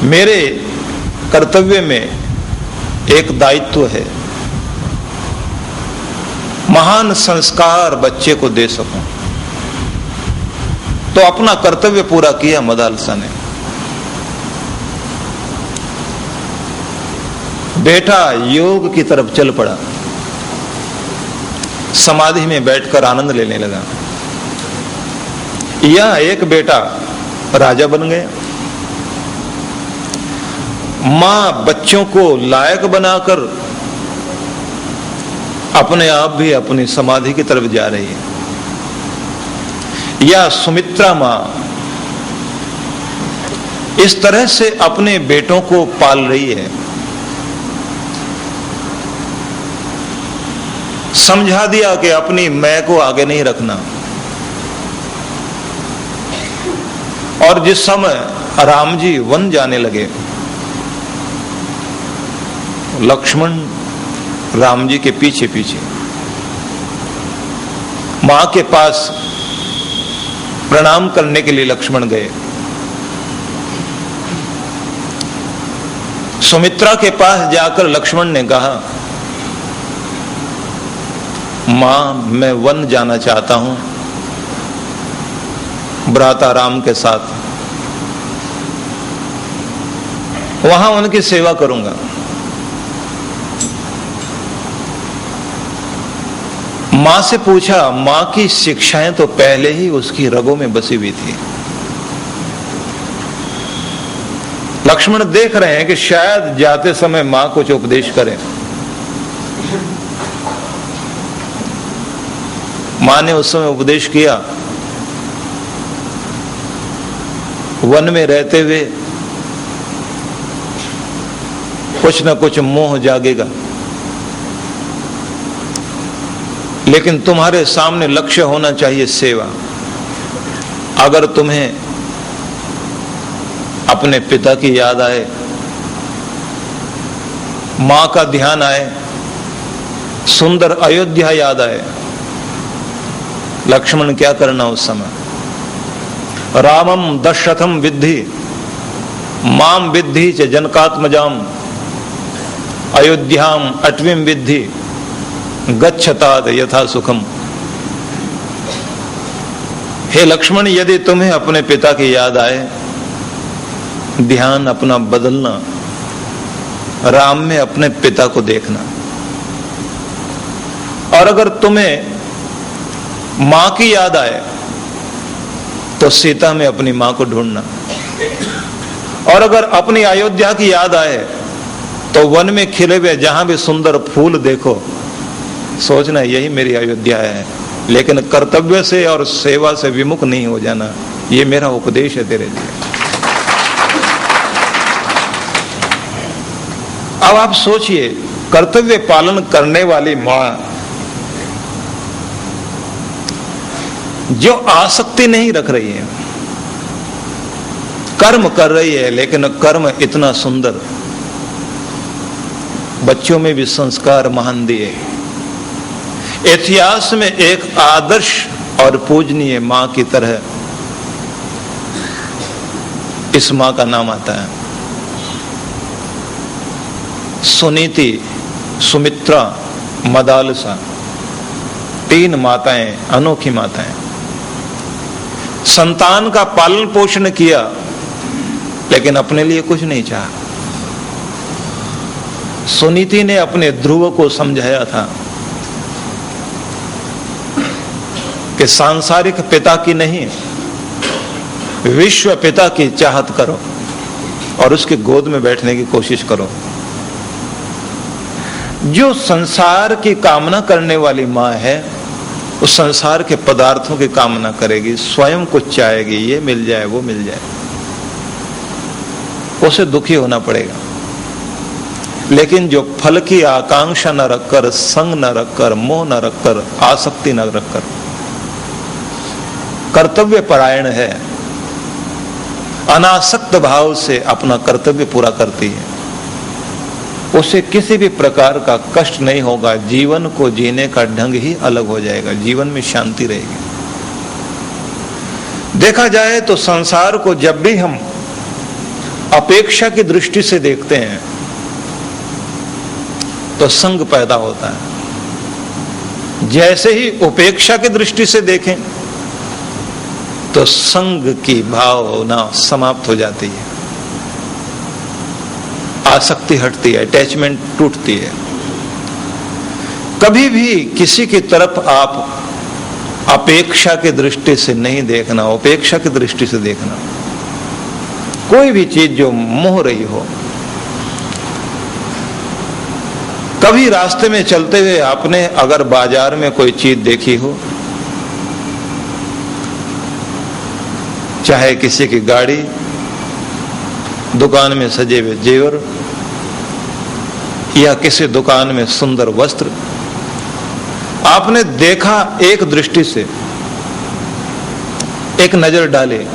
मेरे कर्तव्य में एक दायित्व है, महान संस्कार बच्चे को दे सकूं। तो अपना कर्तव्य पूरा किया मदालसा ने। बेटा योग की तरफ चल पड़ा, समाधि में बैठकर आनंद लेने लगा। यह एक बेटा राजा बन गया। मां बच्चों को लायक बनाकर अपने आप भी अपनी समाधि की तरफ जा रही है। या सुमित्रा मां इस तरह से अपने बेटों को पाल रही है, समझा दिया कि अपनी मैं को आगे नहीं रखना। और जिस समय राम जी वन जाने लगे, लक्ष्मण राम जी के पीछे पीछे मां के पास प्रणाम करने के लिए लक्ष्मण गए। सुमित्रा के पास जाकर लक्ष्मण ने कहा, मां मैं वन जाना चाहता हूं भ्राता राम के साथ, वहां उनकी सेवा करूंगा। मां से पूछा, मां की शिक्षाएं तो पहले ही उसकी रगों में बसी हुई थी। लक्ष्मण देख रहे हैं कि शायद जाते समय मां कुछ उपदेश करें। मां ने उस समय उपदेश किया, वन में रहते हुए कुछ न कुछ मोह जागेगा, लेकिन तुम्हारे सामने लक्ष्य होना चाहिए सेवा। अगर तुम्हें अपने पिता की याद आए, मां का ध्यान आए, सुंदर अयोध्या याद आए, लक्ष्मण क्या करना उस समय? रामम दशरथम विद्धि माम विद्धि च जनकात्मजाम अयोध्याम अटवीम विद्धि गच्छतात यथा सुखम। हे लक्ष्मण, यदि तुम्हें अपने पिता की याद आए, ध्यान अपना बदलना, राम में अपने पिता को देखना। और अगर तुम्हें मां की याद आए तो सीता में अपनी मां को ढूंढना। और अगर अपनी अयोध्या की याद आए तो वन में खिले हुए जहां भी सुंदर फूल देखो, सोचना यही मेरी अयोध्या है। लेकिन कर्तव्य से और सेवा से विमुख नहीं हो जाना, ये मेरा उपदेश है तेरे लिए। अब आप सोचिए, कर्तव्य पालन करने वाली मां जो आसक्ति नहीं रख रही है, कर्म कर रही है, लेकिन कर्म इतना सुंदर, बच्चों में भी संस्कार महान दिए। इतिहास में एक आदर्श और पूजनीय मां की तरह इस मां का नाम आता है। सुनीति, सुमित्रा, मदालसा, तीन माताएं, अनोखी माताएं। संतान का पालन पोषण किया, लेकिन अपने लिए कुछ नहीं चाहा। सुनीति ने अपने ध्रुव को समझाया था कि सांसारिक पिता की नहीं, विश्व पिता की चाहत करो और उसके गोद में बैठने की कोशिश करो। जो संसार की कामना करने वाली मां है, उस संसार के पदार्थों की कामना करेगी, स्वयं कुछ चाहेगी, ये मिल जाए वो मिल जाए, उसे दुखी होना पड़ेगा। लेकिन जो फल की आकांक्षा न रखकर, संग न रखकर, मोह न रखकर, आसक्ति न रखकर कर्तव्य परायण है, अनासक्त भाव से अपना कर्तव्य पूरा करती है, उसे किसी भी प्रकार का कष्ट नहीं होगा। जीवन को जीने का ढंग ही अलग हो जाएगा, जीवन में शांति रहेगी। देखा जाए तो संसार को जब भी हम अपेक्षा की दृष्टि से देखते हैं तो संग पैदा होता है। जैसे ही उपेक्षा की दृष्टि से देखें तो संग की भावना समाप्त हो जाती है, आसक्ति हटती है, अटैचमेंट टूटती है। कभी भी किसी की तरफ आप अपेक्षा की दृष्टि से नहीं देखना, उपेक्षा की दृष्टि से देखना। कोई भी चीज जो मोह रही हो, कभी रास्ते में चलते हुए आपने अगर बाजार में कोई चीज देखी हो, चाहे किसी की गाड़ी, दुकान में सजे हुए जेवर, या किसी दुकान में सुंदर वस्त्र, आपने देखा एक दृष्टि से, एक नजर डाले,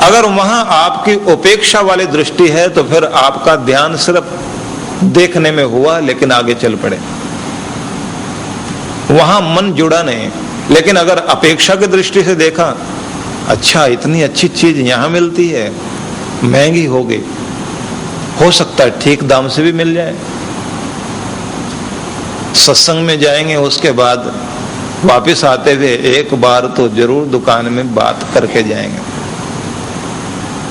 अगर वहां आपकी उपेक्षा वाली दृष्टि है तो फिर आपका ध्यान सिर्फ देखने में हुआ, लेकिन आगे चल पड़े, वहां मन जुड़ा नहीं। लेकिन अगर अपेक्षा की दृष्टि से देखा, अच्छा इतनी अच्छी चीज यहां मिलती है, महंगी हो गई, हो सकता है ठीक दाम से भी मिल जाए। सत्संग में जाएंगे, उसके बाद वापस आते हुए एक बार तो जरूर दुकान में बात करके जाएंगे।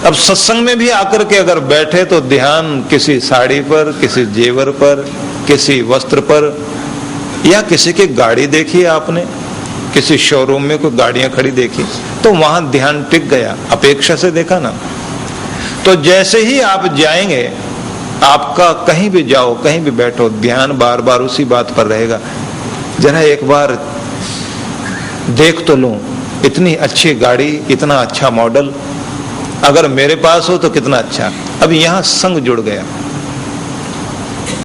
अब सत्संग में भी आकर के अगर बैठे तो ध्यान किसी साड़ी पर, किसी जेवर पर, किसी वस्त्र पर, या किसी की गाड़ी देखी आपने, किसी शोरूम में कोई गाड़ियां खड़ी देखी, तो वहां ध्यान टिक गया, अपेक्षा से देखा ना। तो जैसे ही आप जाएंगे, आपका कहीं भी जाओ, कहीं भी बैठो, ध्यान बार बार उसी बात पर रहेगा, जरा एक बार देख तो लूं, इतनी अच्छी गाड़ी, इतना अच्छा मॉडल, अगर मेरे पास हो तो कितना अच्छा। अब यहां संग जुड़ गया।